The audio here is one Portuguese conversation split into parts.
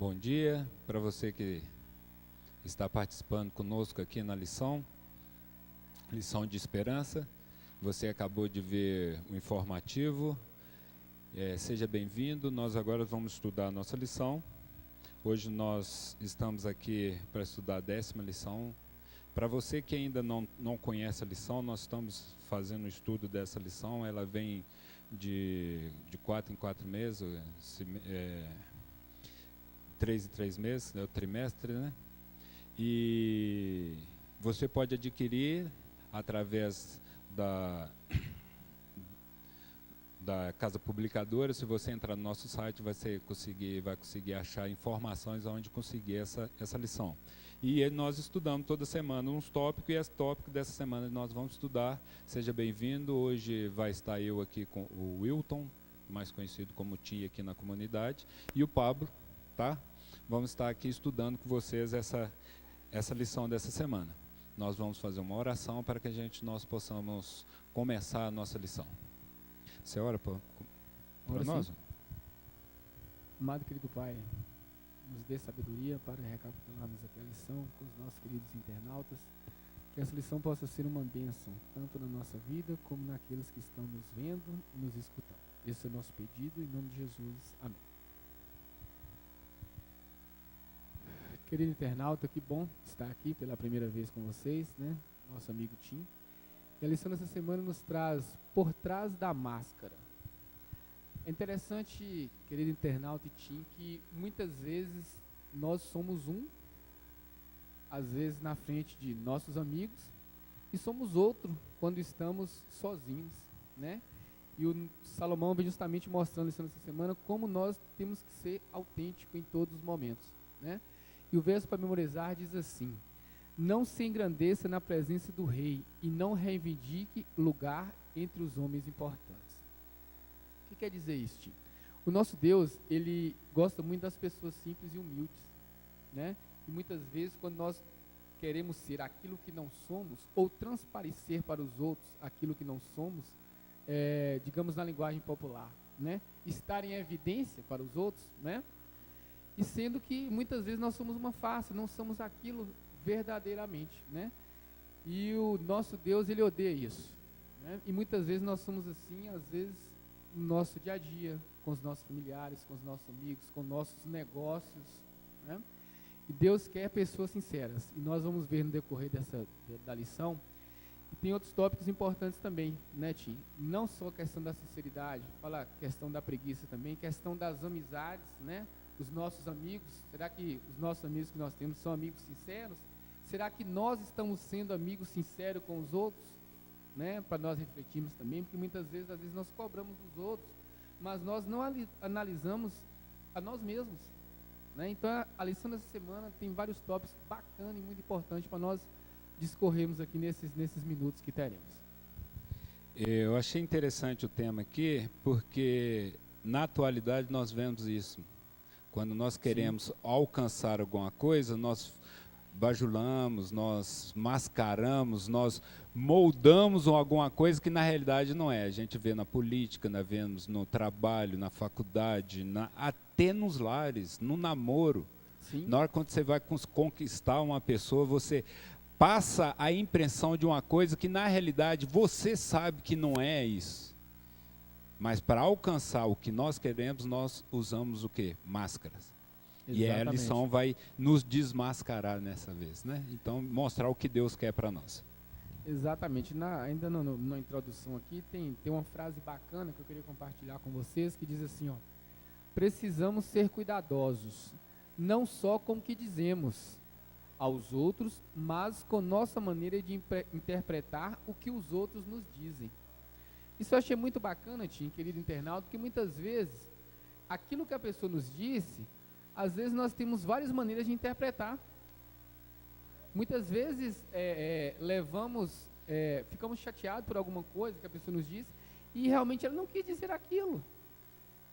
Bom dia para você que está participando conosco aqui na lição de esperança. Você acabou de ver o informativo. Seja bem-vindo. Nós agora vamos estudar a nossa lição. Hoje nós estamos aqui para estudar a 10ª lição. Para você que ainda não conhece a lição, nós estamos fazendo o estudo dessa lição. Ela vem de 4 em 4 meses, 3 em 3 meses, é o trimestre, né? E você pode adquirir através da Casa Publicadora. Se você entrar no nosso site, vai conseguir achar informações onde conseguir essa lição. E nós estudamos toda semana uns tópicos, e esse tópico dessa semana nós vamos estudar. Seja bem-vindo. Hoje vai estar eu aqui com o Wilton, mais conhecido como Tim aqui na comunidade, e o Pablo, tá? Vamos estar aqui estudando com vocês essa lição dessa semana. Nós vamos fazer uma oração para que nós possamos começar a nossa lição. Você ora para nós? Amado querido Pai, nos dê sabedoria para recapitularmos aqui a lição com os nossos queridos internautas, que essa lição possa ser uma bênção, tanto na nossa vida como naqueles que estão nos vendo e nos escutando. Esse é o nosso pedido, em nome de Jesus. Amém. Querido internauta, que bom estar aqui pela primeira vez com vocês, né? Nosso amigo Tim. E a lição dessa semana nos traz Por Trás da Máscara. É interessante, querido internauta e Tim, que muitas vezes nós somos às vezes na frente de nossos amigos, e somos outro quando estamos sozinhos, né? E o Salomão vem justamente mostrando isso nessa semana, como nós temos que ser autênticos em todos os momentos, né? E o verso para memorizar diz assim: não se engrandeça na presença do rei e não reivindique lugar entre os homens importantes. O que quer dizer isso, Tim? O nosso Deus, ele gosta muito das pessoas simples e humildes, né? E muitas vezes, quando nós queremos ser aquilo que não somos, ou transparecer para os outros aquilo que não somos, digamos na linguagem popular, né? Estar em evidência para os outros, né? E sendo que muitas vezes nós somos uma face, não somos aquilo verdadeiramente, né? E o nosso Deus, ele odeia isso, né? E muitas vezes nós somos assim, às vezes no nosso dia a dia, com os nossos familiares, com os nossos amigos, com nossos negócios, né? E Deus quer pessoas sinceras, e nós vamos ver no decorrer da lição. E tem outros tópicos importantes também, né, Tim? Não só a questão da sinceridade, fala a questão da preguiça também, questão das amizades, né? Os nossos amigos, será que os nossos amigos que nós temos são amigos sinceros? Será que nós estamos sendo amigos sinceros com os outros? Né? Para nós refletirmos também, porque muitas vezes, às vezes nós cobramos dos outros, mas nós não analisamos a nós mesmos, né? Então a lição dessa semana tem vários tópicos bacanas e muito importantes para nós discorrermos aqui nesses minutos que teremos. Eu achei interessante o tema aqui, porque na atualidade nós vemos isso. Quando nós queremos alcançar alguma coisa, nós bajulamos, nós mascaramos, nós moldamos alguma coisa que na realidade não é. A gente vê na política, nós vemos no trabalho, na faculdade, até nos lares, no namoro. Sim. Na hora quando você vai conquistar uma pessoa, você passa a impressão de uma coisa que na realidade você sabe que não é isso. Mas para alcançar o que nós queremos, nós usamos o quê? Máscaras. Exatamente. E a lição vai nos desmascarar nessa vez, né? Então, mostrar o que Deus quer para nós. Exatamente. Ainda na introdução aqui, tem uma frase bacana que eu queria compartilhar com vocês, que diz assim, ó: precisamos ser cuidadosos, não só com o que dizemos aos outros, mas com nossa maneira de interpretar o que os outros nos dizem. Isso eu achei muito bacana, Tim, querido internauta, porque muitas vezes, aquilo que a pessoa nos disse, às vezes nós temos várias maneiras de interpretar. Muitas vezes ficamos chateados por alguma coisa que a pessoa nos disse, e realmente ela não quis dizer aquilo.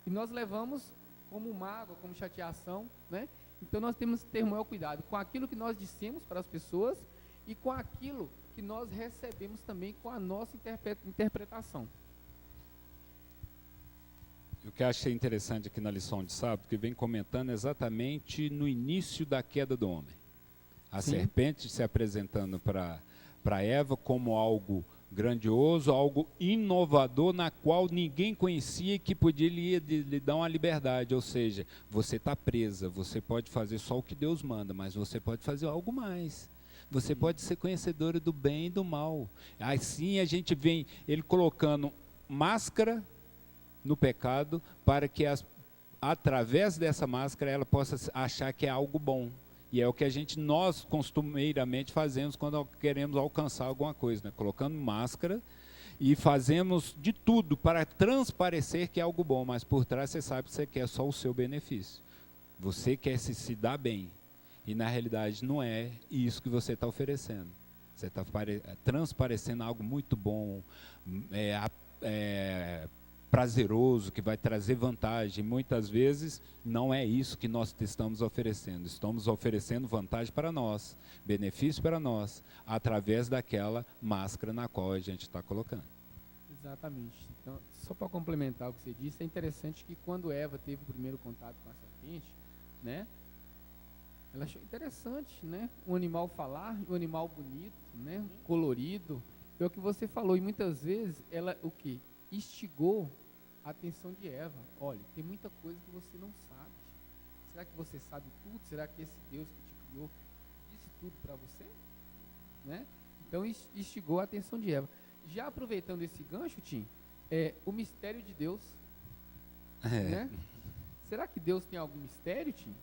E nós levamos como mágoa, como chateação, né? Então nós temos que ter o maior cuidado com aquilo que nós dissemos para as pessoas e com aquilo que nós recebemos também com a nossa interpretação. O que eu achei interessante aqui na lição de sábado, que vem comentando exatamente no início da queda do homem. A Sim. serpente se apresentando para Eva como algo grandioso, algo inovador, na qual ninguém conhecia, que podia lhe dar uma liberdade. Ou seja, você está presa, você pode fazer só o que Deus manda, mas você pode fazer algo mais. Você pode ser conhecedora do bem e do mal. Assim a gente vem ele colocando máscara no pecado, para que através dessa máscara ela possa achar que é algo bom. E é o que nós costumeiramente fazemos quando queremos alcançar alguma coisa, né? Colocando máscara e fazemos de tudo para transparecer que é algo bom, mas por trás você sabe que você quer só o seu benefício. Você quer se dar bem. E na realidade não é isso que você está oferecendo. Você está transparecendo algo muito bom, prazeroso, que vai trazer vantagem. Muitas vezes não é isso que nós estamos oferecendo. Estamos oferecendo vantagem para nós, benefício para nós, através daquela máscara na qual a gente está colocando. Exatamente. Então, só para complementar o que você disse, é interessante que quando Eva teve o primeiro contato com a serpente, né, ela achou interessante, né, um animal falar, um animal bonito, né, colorido. É o que você falou, e muitas vezes ela o que instigou a atenção de Eva. Olha, tem muita coisa que você não sabe. Será que você sabe tudo? Será que esse Deus que te criou disse tudo para você? Né? Então instigou a atenção de Eva. Já aproveitando esse gancho, Tim, o mistério de Deus. Né? Será que Deus tem algum mistério, Tim?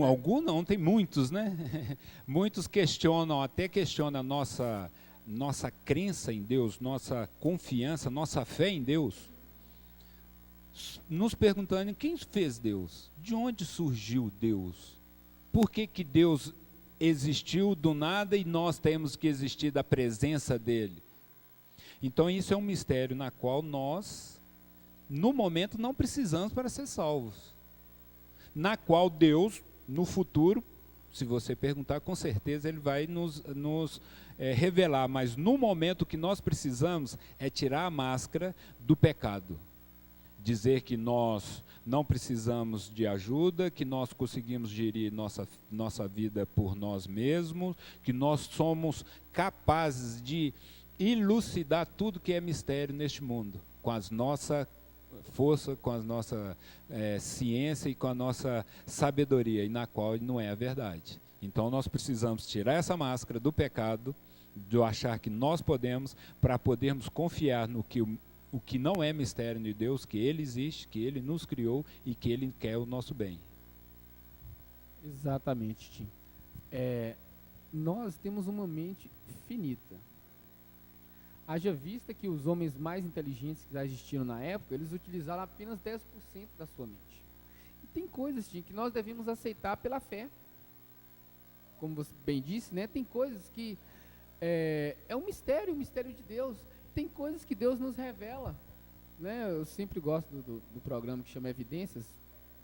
Algum não, tem muitos, né? Muitos questionam a nossa crença em Deus, nossa confiança, nossa fé em Deus, nos perguntando quem fez Deus, de onde surgiu Deus, por que Deus existiu do nada e nós temos que existir da presença dele. Então isso é um mistério na qual nós, no momento, não precisamos para ser salvos, na qual Deus, no futuro, se você perguntar, com certeza ele vai nos revelar, mas no momento que nós precisamos é tirar a máscara do pecado, dizer que nós não precisamos de ajuda, que nós conseguimos gerir nossa vida por nós mesmos, que nós somos capazes de elucidar tudo que é mistério neste mundo, com a nossa força, com a nossa ciência e com a nossa sabedoria, e na qual não é a verdade. Então nós precisamos tirar essa máscara do pecado, de achar que nós podemos, para podermos confiar no que o que não é mistério de Deus, que Ele existe, que Ele nos criou e que Ele quer o nosso bem. Exatamente, Tim. Nós temos uma mente finita. Haja vista que os homens mais inteligentes que já existiram na época, eles utilizaram apenas 10% da sua mente. E tem coisas, Tim, que nós devemos aceitar pela fé. Como você bem disse, né? Tem coisas que é um mistério de Deus. Tem coisas que Deus nos revela, né? Eu sempre gosto do programa que chama Evidências,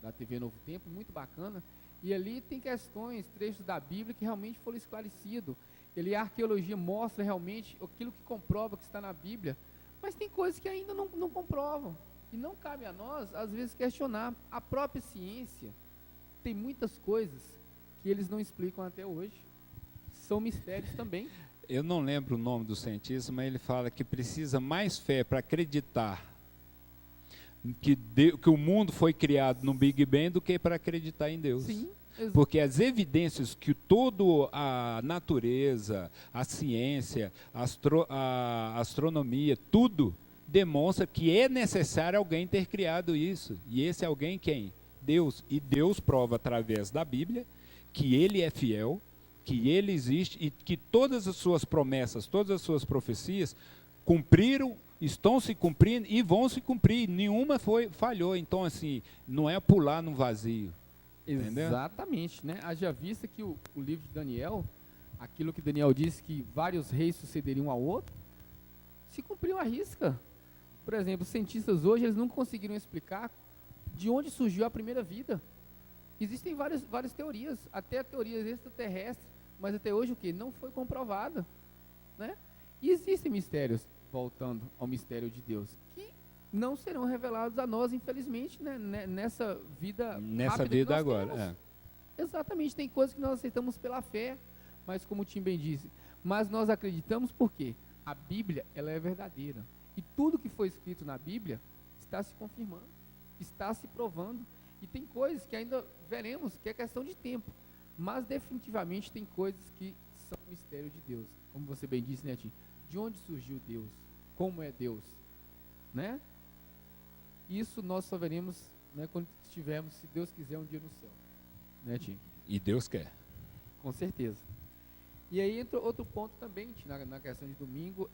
da TV Novo Tempo, muito bacana. E ali tem questões, trechos da Bíblia que realmente foram esclarecidos. Ali a arqueologia mostra realmente aquilo que comprova que está na Bíblia. Mas tem coisas que ainda não comprovam. E não cabe a nós, às vezes, questionar. A própria ciência tem muitas coisas que eles não explicam até hoje. São mistérios também. Eu não lembro o nome do cientista, mas ele fala que precisa mais fé para acreditar que o mundo foi criado no Big Bang do que para acreditar em Deus. Sim, porque as evidências que toda a natureza, a ciência, a astronomia, tudo demonstra que é necessário alguém ter criado isso. E esse alguém quem? Deus. E Deus prova através da Bíblia que Ele é fiel, que Ele existe e que todas as suas promessas, todas as suas profecias cumpriram, estão se cumprindo e vão se cumprir. Nenhuma falhou. Então, assim, não é pular no vazio. Entendeu? Exatamente, né? Haja vista que o livro de Daniel, aquilo que Daniel disse que vários reis sucederiam um ao outro, se cumpriu à risca. Por exemplo, os cientistas hoje, eles não conseguiram explicar de onde surgiu a primeira vida. Existem várias teorias, até teorias extraterrestres, mas até hoje o que? Não foi comprovada, né? E existem mistérios, voltando ao mistério de Deus, que não serão revelados a nós, infelizmente, né, nessa vida Nessa rápida que vida nós agora. temos. É. Exatamente, tem coisas que nós aceitamos pela fé, mas como o Tim bem disse, mas nós acreditamos porque a Bíblia, ela é verdadeira. E tudo que foi escrito na Bíblia está se confirmando, está se provando. E tem coisas que ainda veremos que é questão de tempo, mas definitivamente tem coisas que são mistério de Deus. Como você bem disse, né, Tim? De onde surgiu Deus? Como é Deus? Né? Isso nós só veremos, né, quando estivermos, se Deus quiser, um dia no céu. Né, Tim? E Deus quer. Com certeza. E aí entra outro ponto também, Tim, na questão de domingo,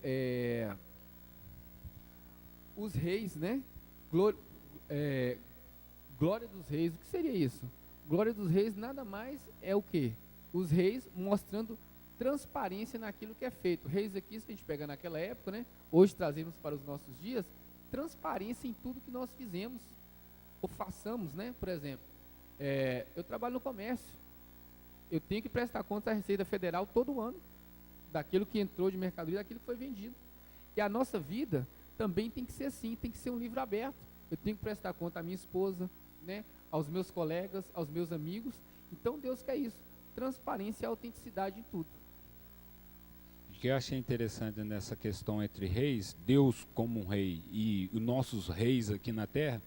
os reis, né? Glória dos reis, o que seria isso? Glória dos reis nada mais é o quê? Os reis mostrando transparência naquilo que é feito. Reis aqui, se a gente pegar naquela época, né? Hoje trazemos para os nossos dias, transparência em tudo que nós fizemos ou façamos, né? Por exemplo, eu trabalho no comércio, eu tenho que prestar conta à Receita Federal todo ano, daquilo que entrou de mercadoria, daquilo que foi vendido. E a nossa vida também tem que ser assim, tem que ser um livro aberto. Eu tenho que prestar conta à minha esposa, né, aos meus colegas, aos meus amigos. Então Deus quer isso, transparência e autenticidade em tudo. O que eu achei interessante nessa questão entre reis, Deus como um rei e os nossos reis aqui na terra,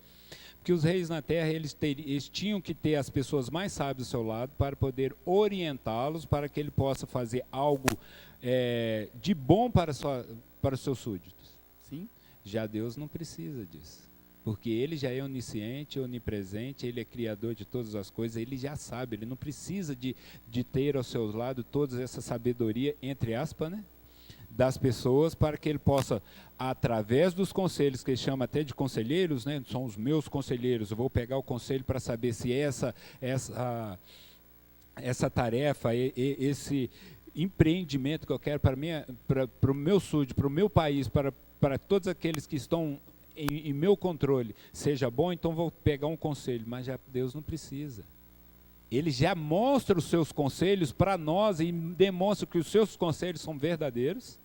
porque os reis na terra, eles tinham que ter as pessoas mais sábias ao seu lado para poder orientá-los, para que ele possa fazer algo de bom para os seus súditos. Sim. Já Deus não precisa disso, porque ele já é onisciente, onipresente, ele é criador de todas as coisas, ele já sabe, ele não precisa de ter ao seu lado toda essa sabedoria, entre aspas, né, das pessoas, para que ele possa, através dos conselhos, que ele chama até de conselheiros, né, são os meus conselheiros, eu vou pegar o conselho para saber se essa tarefa, esse empreendimento que eu quero para o meu súdito, para o meu país, para todos aqueles que estão em meu controle, seja bom, então vou pegar um conselho, mas já Deus não precisa. Ele já mostra os seus conselhos para nós e demonstra que os seus conselhos são verdadeiros,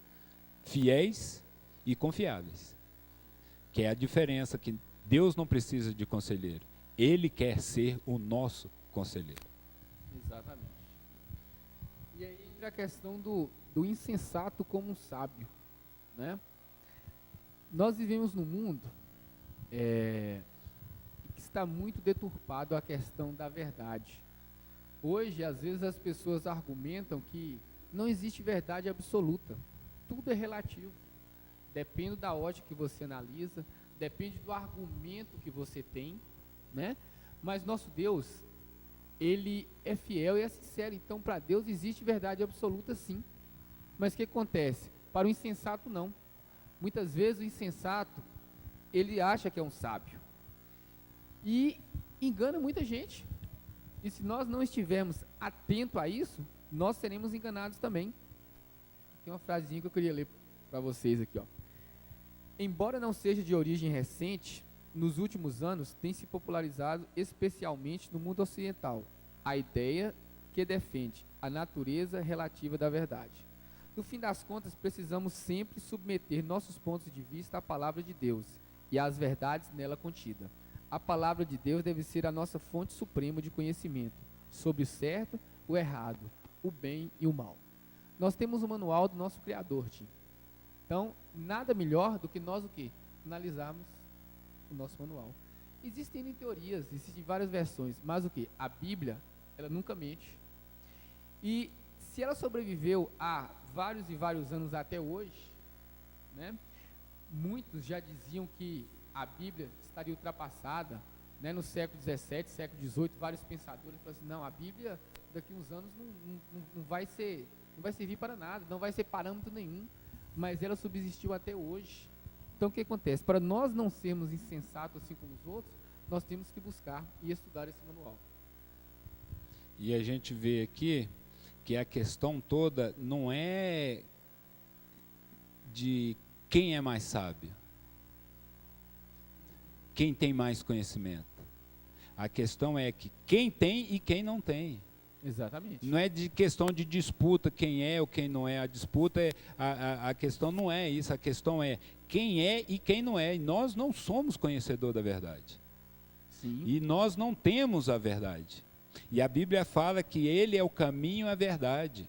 fiéis e confiáveis. Que é a diferença, que Deus não precisa de conselheiro. Ele quer ser o nosso conselheiro. Exatamente. E aí entra a questão do insensato como um sábio, né? Nós vivemos num mundo que está muito deturpado a questão da verdade. Hoje, às vezes, as pessoas argumentam que não existe verdade absoluta. Tudo é relativo. Depende da ótica que você analisa, depende do argumento que você tem, né? Mas nosso Deus, ele é fiel e é sincero. Então, para Deus existe verdade absoluta, sim. Mas o que acontece? Para o insensato, não. Muitas vezes o insensato, ele acha que é um sábio e engana muita gente. E se nós não estivermos atentos a isso, nós seremos enganados também. Tem uma frasezinha que eu queria ler para vocês aqui, ó. Embora não seja de origem recente, nos últimos anos tem se popularizado especialmente no mundo ocidental a ideia que defende a natureza relativa da verdade. No fim das contas, precisamos sempre submeter nossos pontos de vista à palavra de Deus e às verdades nela contidas. A palavra de Deus deve ser a nossa fonte suprema de conhecimento sobre o certo, o errado, o bem e o mal. Nós temos o manual do nosso Criador, Tim. Então, nada melhor do que nós o quê? Analisarmos o nosso manual. Existem teorias, existem várias versões, mas o quê? A Bíblia, ela nunca mente. E se ela sobreviveu a vários e vários anos até hoje, né? Muitos já diziam que a Bíblia estaria ultrapassada, né? No século XVII, século XVIII, vários pensadores falaram assim, não, a Bíblia daqui a uns anos não vai servir para nada, não vai ser parâmetro nenhum, mas ela subsistiu até hoje. Então o que acontece? Para nós não sermos insensatos assim como os outros, nós temos que buscar e estudar esse manual. E a gente vê aqui que a questão toda não é de quem é mais sábio, quem tem mais conhecimento. A questão é que quem tem e quem não tem. Exatamente. Não é de questão de disputa, quem é ou quem não é. A disputa a questão não é isso, a questão é quem é e quem não é. E nós não somos conhecedor da verdade. Sim. E nós não temos a verdade. E a Bíblia fala que Ele é o caminho e a verdade.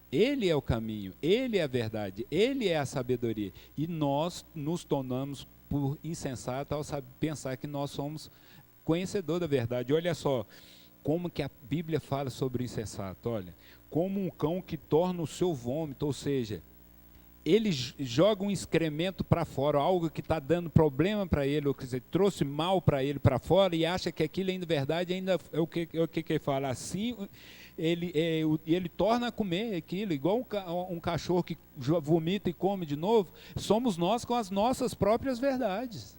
Ele é o caminho, Ele é a verdade, Ele é a sabedoria. E nós nos tornamos por insensato ao pensar que nós somos conhecedor da verdade. Olha só como que a Bíblia fala sobre o insensato. Olha, como um cão que torna o seu vômito, ou seja, ele joga um excremento para fora, algo que está dando problema para ele, ou quer dizer, trouxe mal para ele para fora, e acha que aquilo ainda verdade, ainda é o que ele fala, assim, ele torna a comer aquilo, igual um cachorro que vomita e come de novo. Somos nós com as nossas próprias verdades.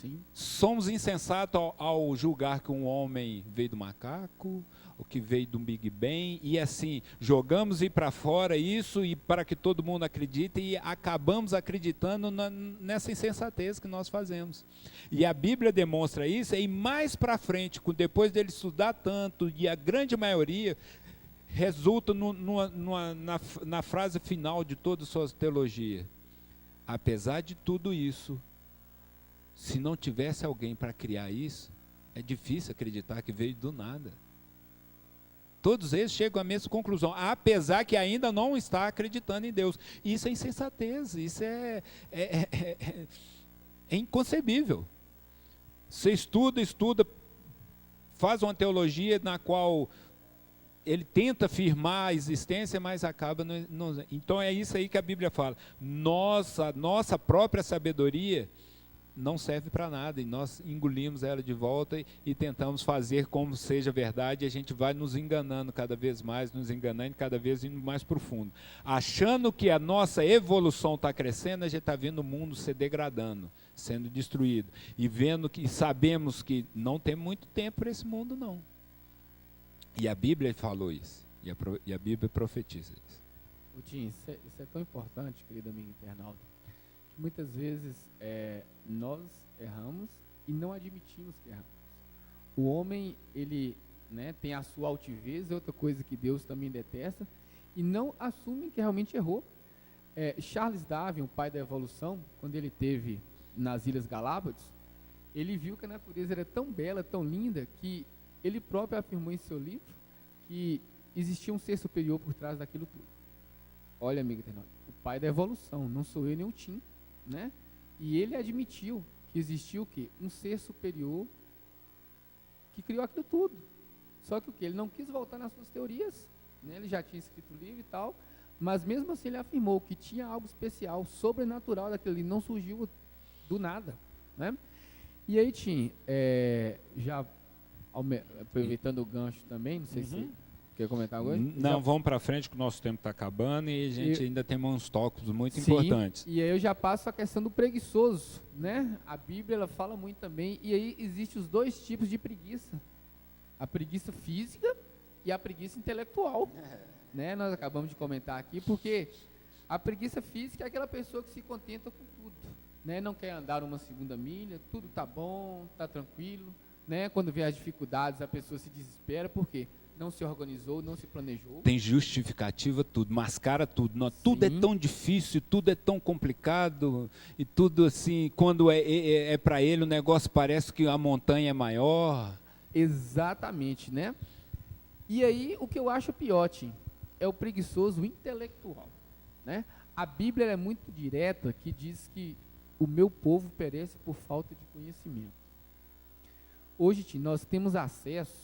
Sim. Somos insensatos ao julgar que um homem veio do macaco, ou que veio do Big Bang, e assim, jogamos e para fora isso, e para que todo mundo acredite, e acabamos acreditando nessa insensatez que nós fazemos. E a Bíblia demonstra isso, e mais para frente, depois dele estudar tanto, e a grande maioria, resulta na frase final de toda a sua teologia. Apesar de tudo isso, se não tivesse alguém para criar isso, é difícil acreditar que veio do nada. Todos eles chegam à mesma conclusão, apesar que ainda não está acreditando em Deus. Isso é insensatez, isso é inconcebível. Você estuda, faz uma teologia na qual ele tenta afirmar a existência, mas acaba... Então é isso aí que a Bíblia fala. A nossa própria sabedoria não serve para nada, e nós engolimos ela de volta e tentamos fazer como seja verdade, e a gente vai nos enganando cada vez mais, nos enganando cada vez indo mais profundo. Achando que a nossa evolução está crescendo, a gente está vendo o mundo se degradando, sendo destruído, e vendo que sabemos que não tem muito tempo para esse mundo, não. E a Bíblia falou isso, e a Bíblia profetiza isso. Tim, isso é tão importante, querido amigo internauta, que muitas vezes nós erramos e não admitimos que erramos. O homem, ele tem a sua altivez, é outra coisa que Deus também detesta, e não assume que realmente errou. Charles Darwin, o pai da evolução, quando ele esteve nas Ilhas Galápagos, ele viu que a natureza era tão bela, tão linda, que ele próprio afirmou em seu livro que existia um ser superior por trás daquilo tudo. Olha, amigo internauta, o pai da evolução, não sou eu nem o Tim, né? E ele admitiu que existia o quê? Um ser superior que criou aquilo tudo. Só que o quê? Ele não quis voltar nas suas teorias, né? Ele já tinha escrito o livro e tal, mas mesmo assim ele afirmou que tinha algo especial, sobrenatural daquilo ali, não surgiu do nada, né? E aí, Tim, já aproveitando o gancho também, não sei se quer comentar agora? Não, vamos para frente que o nosso tempo está acabando e a gente ainda tem uns tópicos muito Sim, importantes. E aí eu já passo a questão do preguiçoso, né? A Bíblia ela fala muito também, e aí existem os dois tipos de preguiça. A preguiça física e a preguiça intelectual, né? Nós acabamos de comentar aqui, porque a preguiça física é aquela pessoa que se contenta com tudo, né? Não quer andar uma segunda milha, tudo tá bom, tá tranquilo, né? Quando vê as dificuldades, a pessoa se desespera, por quê? Não se organizou, não se planejou. Tem justificativa tudo, mascara tudo. Não, tudo é tão difícil, tudo é tão complicado, e tudo assim, quando é para ele o negócio parece que a montanha é maior. Exatamente, né? E aí, o que eu acho pior, Tim, é o preguiçoso intelectual, né? A Bíblia é muito direta, que diz que o meu povo perece por falta de conhecimento. Hoje, Tim, nós temos acesso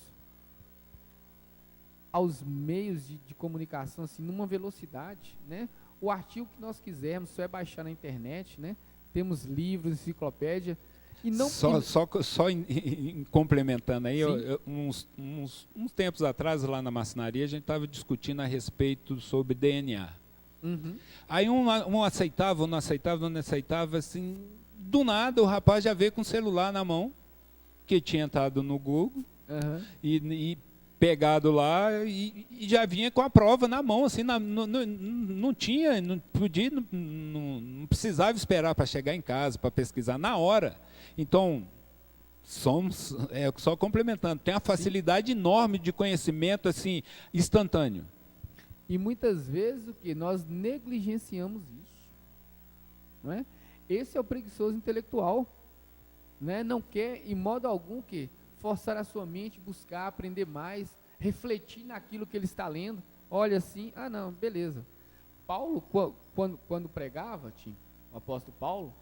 aos meios de comunicação, assim, numa velocidade, né? O artigo que nós quisermos, só é baixar na internet, né? Temos livros, enciclopédia, e não... Complementando aí, uns tempos atrás, lá na marcenaria, a gente estava discutindo a respeito sobre DNA. Aí um aceitava, não aceitava, assim, do nada o rapaz já veio com o celular na mão, que tinha entrado no Google, e pegado lá e já vinha com a prova na mão, assim, não precisava esperar para chegar em casa, para pesquisar na hora. Então, Somos, só complementando, tem uma facilidade enorme de conhecimento assim, instantâneo. E muitas vezes o que? Nós negligenciamos isso. Não é? Esse é o preguiçoso intelectual. Né? Não quer, em modo algum, que forçar a sua mente, buscar, aprender mais, refletir naquilo que ele está lendo. Olha assim, não, beleza. Paulo, quando pregava, o apóstolo Paulo,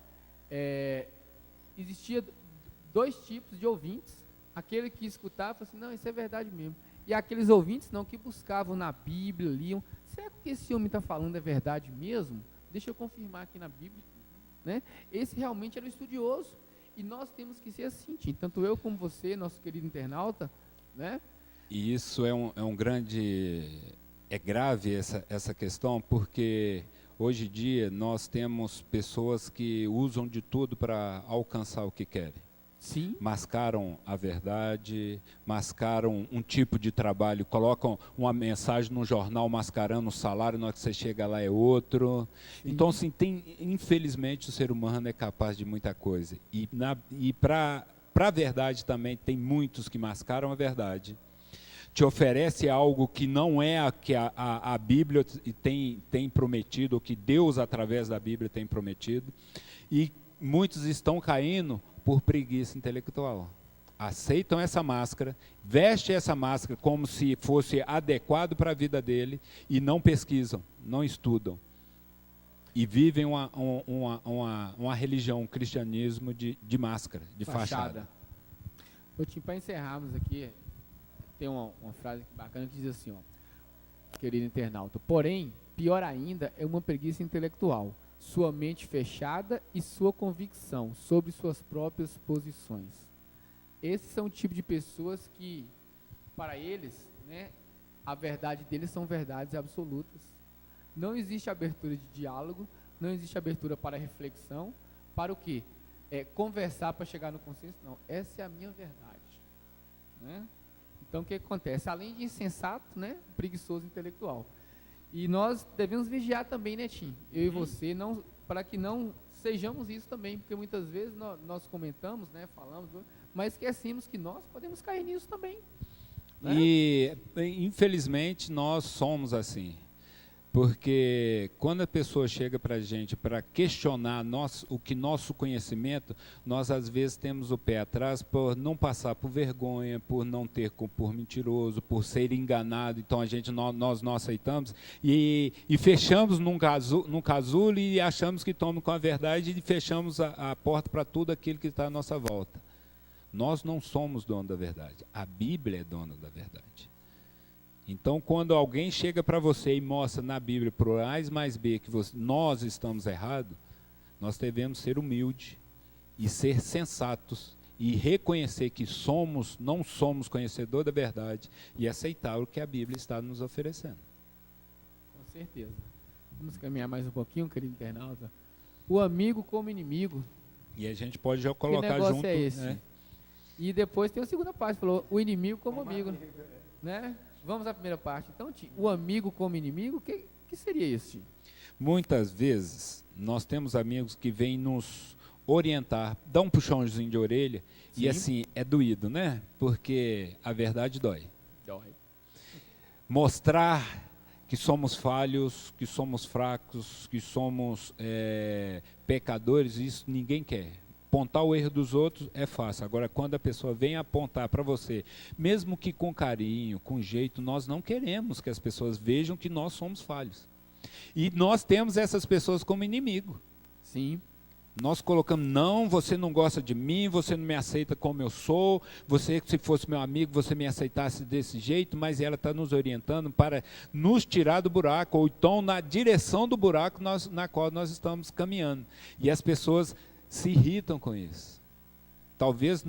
existia dois tipos de ouvintes. Aquele que escutava, falava assim, não, isso é verdade mesmo. E aqueles ouvintes, não, que buscavam na Bíblia, liam, será que o que esse homem está falando é verdade mesmo? Deixa eu confirmar aqui na Bíblia. Né? Esse realmente era o estudioso. E nós temos que ser assim, tanto eu como você, nosso querido internauta, né? E isso é um grande, é grave essa questão, porque hoje em dia nós temos pessoas que usam de tudo para alcançar o que querem. Sim. Mascaram a verdade, mascaram um tipo de trabalho, colocam uma mensagem no jornal mascarando o salário, na hora que você chega lá é outro. Sim. Então, assim, infelizmente, o ser humano é capaz de muita coisa. E para a verdade também, tem muitos que mascaram a verdade. Te oferece algo que não é a que a Bíblia tem prometido, ou que Deus, através da Bíblia, tem prometido. E muitos estão caindo por preguiça intelectual. Aceitam essa máscara, vestem essa máscara como se fosse adequado para a vida dele e não pesquisam, não estudam. E vivem uma religião, um cristianismo de máscara, de fachada. Para encerrarmos aqui, tem uma frase bacana que diz assim, querido internauta, porém, pior ainda é uma preguiça intelectual, sua mente fechada e sua convicção sobre suas próprias posições. Esses são o tipo de pessoas que, para eles, né, a verdade deles são verdades absolutas. Não existe abertura de diálogo, não existe abertura para reflexão, para o quê? Conversar para chegar no consenso, não. Essa é a minha verdade. Né? Então, o que acontece? Além de insensato, né, preguiçoso intelectual. E nós devemos vigiar também, né, Tim? Eu e você, para que não sejamos isso também, porque muitas vezes nós comentamos, né, falamos, mas esquecemos que nós podemos cair nisso também. Né? E, infelizmente, nós somos assim. Porque quando a pessoa chega para a gente para questionar nosso conhecimento, nós às vezes temos o pé atrás por não passar por vergonha, por não ter por mentiroso, por ser enganado. Então nós não aceitamos e fechamos num casulo e achamos que estamos com a verdade e fechamos a porta para tudo aquilo que está à nossa volta. Nós não somos dono da verdade. A Bíblia é dona da verdade. Então, quando alguém chega para você e mostra na Bíblia, por A mais B, que nós estamos errados, nós devemos ser humildes e ser sensatos e reconhecer que não somos conhecedor da verdade e aceitar o que a Bíblia está nos oferecendo. Com certeza. Vamos caminhar mais um pouquinho, querido internauta. O amigo como inimigo. E a gente pode já colocar junto. Que negócio é esse? Né? E depois tem a segunda parte, falou o inimigo como amigo. Né? Vamos à primeira parte. Então, o amigo como inimigo, o que seria isso? Muitas vezes, nós temos amigos que vêm nos orientar, dar um puxãozinho de orelha, sim, e assim, é doído, né? Porque a verdade dói. Dói. Mostrar que somos falhos, que somos fracos, que somos pecadores, isso ninguém quer. Apontar o erro dos outros é fácil. Agora, quando a pessoa vem apontar para você, mesmo que com carinho, com jeito, nós não queremos que as pessoas vejam que nós somos falhos. E nós temos essas pessoas como inimigo. Sim. Nós colocamos, não, você não gosta de mim, você não me aceita como eu sou, você, se fosse meu amigo, você me aceitasse desse jeito, mas ela está nos orientando para nos tirar do buraco, ou então na direção do buraco na qual nós estamos caminhando. E as pessoas se irritam com isso. Talvez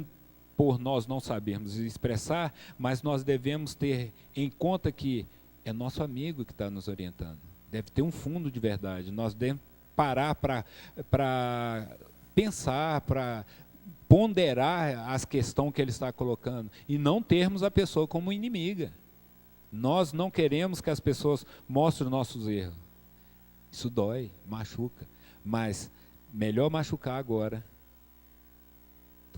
por nós não sabermos expressar, mas nós devemos ter em conta que é nosso amigo que está nos orientando. Deve ter um fundo de verdade. Nós devemos parar para pensar, para ponderar as questões que ele está colocando e não termos a pessoa como inimiga. Nós não queremos que as pessoas mostrem os nossos erros. Isso dói, machuca, mas melhor machucar agora,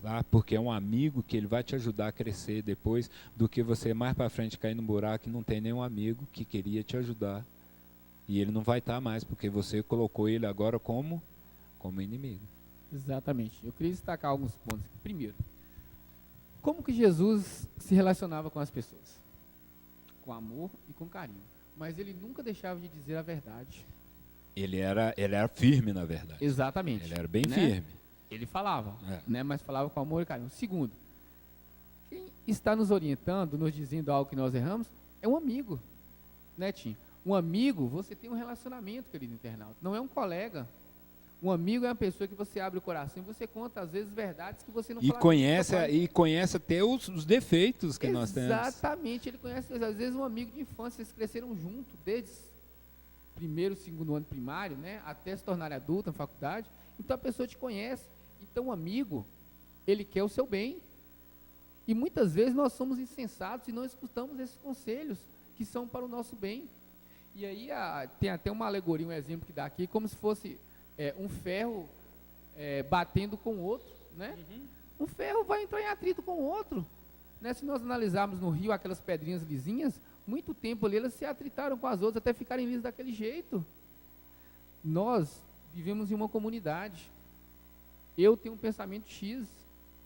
tá? Porque é um amigo que ele vai te ajudar a crescer depois, do que você mais para frente cair no buraco e não tem nenhum amigo que queria te ajudar. E ele não vai estar mais, porque você colocou ele agora como inimigo. Exatamente. Eu queria destacar alguns pontos. Primeiro, como que Jesus se relacionava com as pessoas? Com amor e com carinho. Mas ele nunca deixava de dizer a verdade. Ele era firme, na verdade. Exatamente. Ele era bem né? firme. Ele falava, É. né? Mas falava com amor e carinho. Segundo, quem está nos orientando, nos dizendo algo que nós erramos, é um amigo. Né, Tim? Um amigo, você tem um relacionamento, querido internauta. Não é um colega. Um amigo é uma pessoa que você abre o coração e você conta, às vezes, verdades que você não E conhece até os defeitos que nós temos. Exatamente, ele conhece, às vezes, um amigo de infância, vocês cresceram junto, desde primeiro, segundo ano primário, né, até se tornar adulto, na faculdade. Então, a pessoa te conhece. Então, o amigo, ele quer o seu bem. E, muitas vezes, nós somos insensatos e não escutamos esses conselhos que são para o nosso bem. E aí, tem até uma alegoria, um exemplo que dá aqui, como se fosse um ferro batendo com o outro, né? Um ferro vai entrar em atrito com o outro, né? Se nós analisarmos no rio aquelas pedrinhas lisinhas, muito tempo ali elas se atritaram com as outras até ficarem lisas daquele jeito. Nós vivemos em uma comunidade. Eu tenho um pensamento X,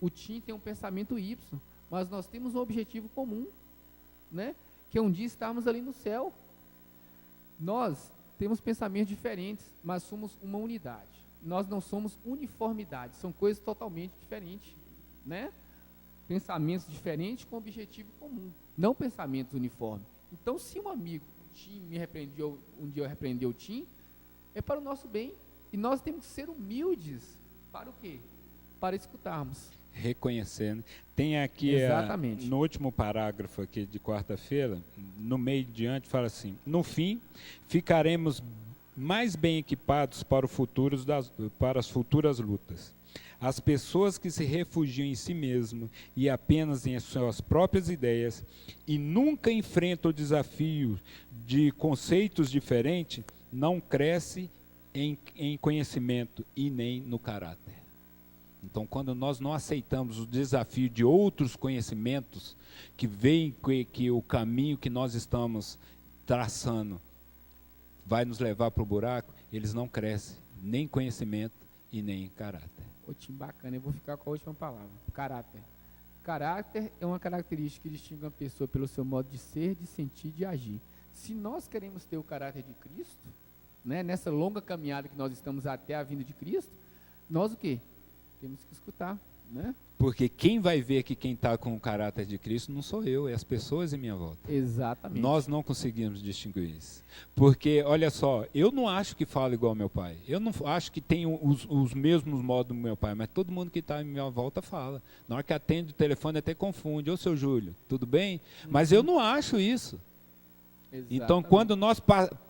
o Tim tem um pensamento Y, mas nós temos um objetivo comum, né? Que é um dia estarmos ali no céu. Nós temos pensamentos diferentes, mas somos uma unidade. Nós não somos uniformidade, são coisas totalmente diferentes, né? Pensamentos diferentes com objetivo comum, não pensamentos uniformes. Então, se um amigo, o Tim, me repreendeu, um dia eu repreendi o Tim, é para o nosso bem. E nós temos que ser humildes para o quê? Para escutarmos. Reconhecendo. Tem aqui, no último parágrafo aqui de quarta-feira, no meio diante, fala assim: no fim, ficaremos mais bem equipados para as futuras lutas. As pessoas que se refugiam em si mesmo e apenas em suas próprias ideias e nunca enfrentam o desafio de conceitos diferentes, não crescem em conhecimento e nem no caráter. Então, quando nós não aceitamos o desafio de outros conhecimentos que veem que o caminho que nós estamos traçando vai nos levar para o buraco, eles não crescem nem em conhecimento e nem em caráter. Ô, Tim, bacana, eu vou ficar com a última palavra, caráter. Caráter é uma característica que distingue uma pessoa pelo seu modo de ser, de sentir, de agir. Se nós queremos ter o caráter de Cristo, né, nessa longa caminhada que nós estamos até a vinda de Cristo, nós o quê? Temos que escutar, né? Porque quem vai ver que quem está com o caráter de Cristo não sou eu, é as pessoas em minha volta. Exatamente. Nós não conseguimos distinguir isso. Porque, olha só, eu não acho que falo igual ao meu pai. Eu não acho que tenho os mesmos modos do meu pai, mas todo mundo que está em minha volta fala. Na hora que atende o telefone até confunde. Ô, seu Júlio, tudo bem? Mas eu não acho isso. Exatamente. Então, quando nós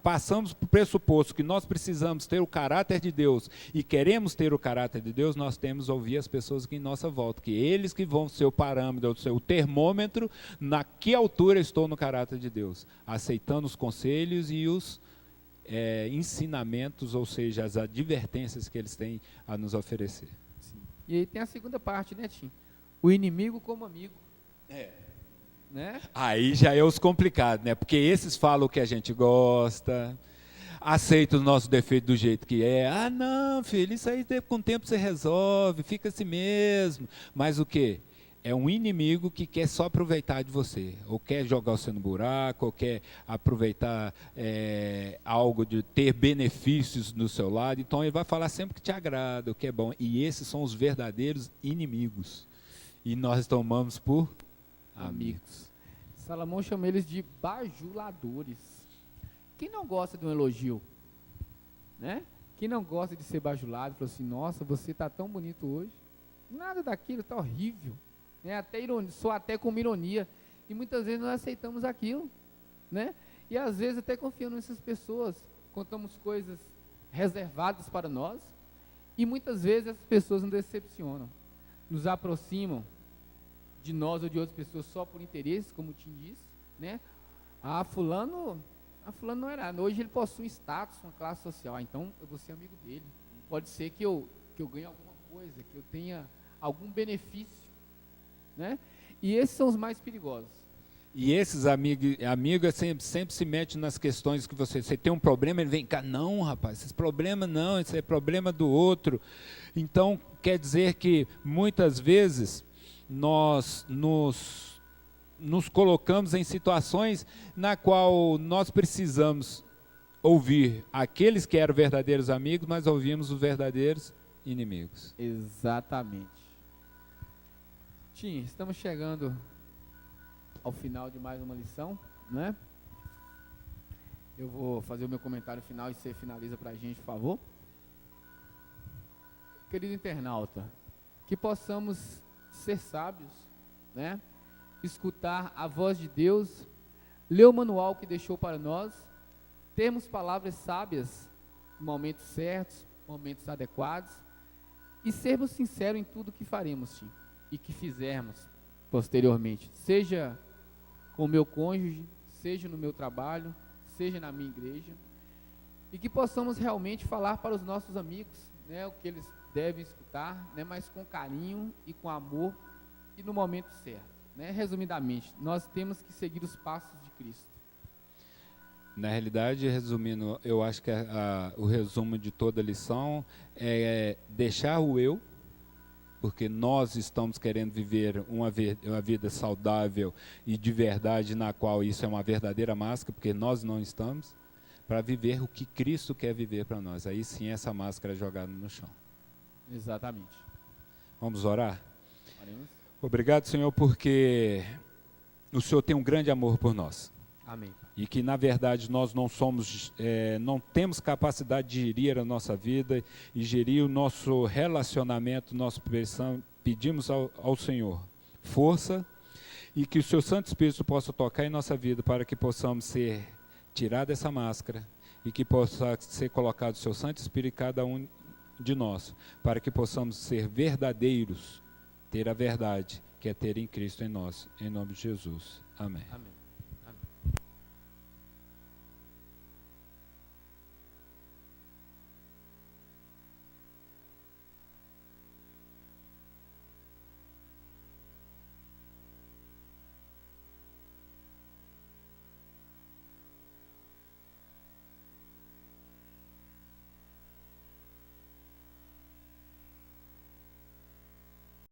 passamos para o pressuposto que nós precisamos ter o caráter de Deus e queremos ter o caráter de Deus, nós temos que ouvir as pessoas que em nossa volta, que eles que vão ser o parâmetro, o termômetro, na que altura estou no caráter de Deus, aceitando os conselhos e os ensinamentos, ou seja, as advertências que eles têm a nos oferecer. Sim. E aí tem a segunda parte, né, Tim? O inimigo como amigo. Né? Aí já é os complicados, né? Porque esses falam o que a gente gosta, aceitam o nosso defeito do jeito que é. Ah, não, filho, isso aí com o tempo você resolve, fica assim mesmo. Mas o quê? É um inimigo que quer só aproveitar de você, ou quer jogar você no buraco, ou quer aproveitar algo de ter benefícios do seu lado. Então ele vai falar sempre que te agrada, o que é bom. E esses são os verdadeiros inimigos. E nós tomamos por amigos. Salomão chama eles de bajuladores. Quem não gosta de um elogio? Né? Quem não gosta de ser bajulado, falou assim: nossa, você está tão bonito hoje. Nada daquilo, está horrível. Né? Sou até com ironia. E muitas vezes nós aceitamos aquilo. Né? E às vezes até confiando nessas pessoas. Contamos coisas reservadas para nós. E muitas vezes essas pessoas nos decepcionam. Nos aproximam de nós ou de outras pessoas só por interesse, como o Tim disse, né? Fulano não era, hoje ele possui um status, uma classe social, então eu vou ser amigo dele. Pode ser que eu ganhe alguma coisa, que eu tenha algum benefício, né? E esses são os mais perigosos. E esses amigos sempre se metem nas questões que você tem um problema, ele vem cá, não, rapaz, esse problema não, esse é problema do outro. Então, quer dizer que muitas vezes nós nos colocamos em situações na qual nós precisamos ouvir aqueles que eram verdadeiros amigos, mas ouvimos os verdadeiros inimigos. Exatamente. Tim, estamos chegando ao final de mais uma lição, né? Eu vou fazer o meu comentário final e você finaliza para a gente, por favor. Querido internauta, que possamos ser sábios, né? Escutar a voz de Deus, ler o manual que deixou para nós, termos palavras sábias em momentos certos, momentos adequados, e sermos sinceros em tudo que faremos, Tim, e que fizermos posteriormente, seja com o meu cônjuge, seja no meu trabalho, seja na minha igreja, e que possamos realmente falar para os nossos amigos, né, o que eles devem escutar, né, mas com carinho e com amor e no momento certo, né? Resumidamente, nós temos que seguir os passos de Cristo. Na realidade, resumindo, eu acho que o resumo de toda a lição é deixar o eu, porque nós estamos querendo viver uma vida saudável e de verdade, na qual isso é uma verdadeira máscara, porque nós não estamos, para viver o que Cristo quer viver para nós. Aí sim essa máscara é jogada no chão. Exatamente. Vamos orar? Oremos. Obrigado, Senhor, porque o Senhor tem um grande amor por nós. Amém. E que, na verdade, nós não temos capacidade de gerir a nossa vida e gerir o nosso relacionamento, pedimos ao Senhor força e que o Seu Santo Espírito possa tocar em nossa vida para que possamos ser tirados dessa máscara e que possa ser colocado o Seu Santo Espírito em cada um de nós, para que possamos ser verdadeiros, ter a verdade, que é ter em Cristo em nós, em nome de Jesus. Amém. Amém.